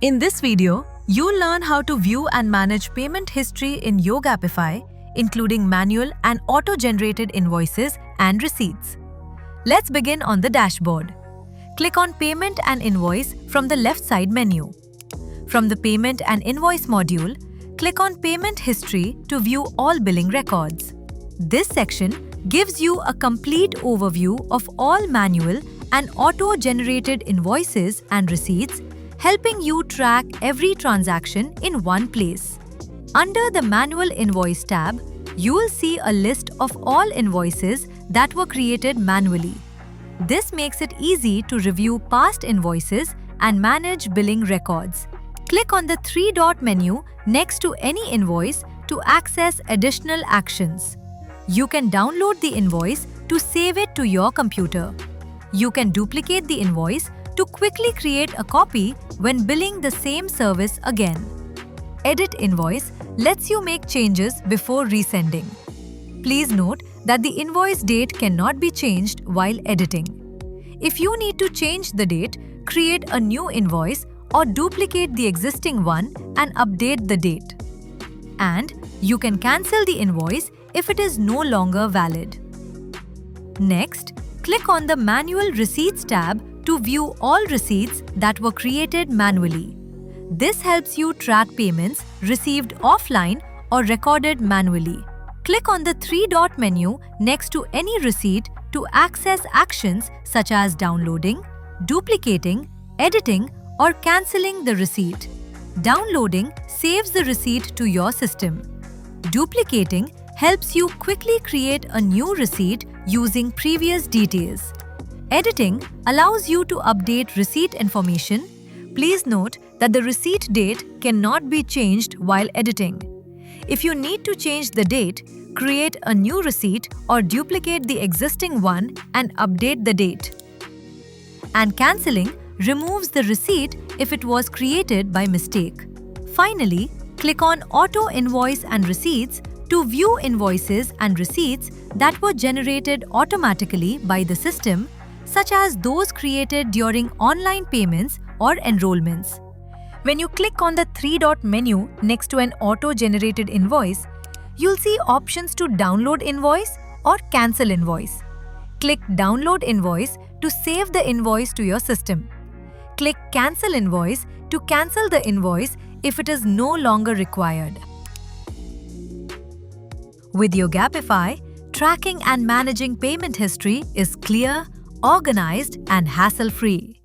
In this video, you'll learn how to view and manage payment history in YoGapify, including manual and auto-generated invoices and receipts. Let's begin on the dashboard. Click on Payment and Invoice from the left side menu. From the Payment and Invoice module, click on Payment History to view all billing records. This section gives you a complete overview of all manual and auto-generated invoices and receipts, helping you track every transaction in one place. Under the Manual Invoice tab, you will see a list of all invoices that were created manually. This makes it easy to review past invoices and manage billing records. Click on the three-dot menu next to any invoice to access additional actions. You can download the invoice to save it to your computer. You can duplicate the invoice to quickly create a copy when billing the same service again. Edit Invoice lets you make changes before resending. Please note that the invoice date cannot be changed while editing. If you need to change the date, create a new invoice or duplicate the existing one and update the date. And you can cancel the invoice if it is no longer valid. Next, click on the Manual Receipts tab to view all receipts that were created manually. This helps you track payments received offline or recorded manually. Click on the three-dot menu next to any receipt to access actions such as downloading, duplicating, editing, or cancelling the receipt. Downloading saves the receipt to your system. Duplicating helps you quickly create a new receipt using previous details. Editing allows you to update receipt information. Please note that the receipt date cannot be changed while editing. If you need to change the date, create a new receipt or duplicate the existing one and update the date. And cancelling removes the receipt if it was created by mistake. Finally, click on Auto Invoice and Receipts to view invoices and receipts that were generated automatically by the system, such as those created during online payments or enrollments. When you click on the three-dot menu next to an auto-generated invoice, you'll see options to download invoice or cancel invoice. Click Download Invoice to save the invoice to your system. Click Cancel Invoice to cancel the invoice if it is no longer required. With YoGapify, tracking and managing payment history is clear, organized, and hassle-free.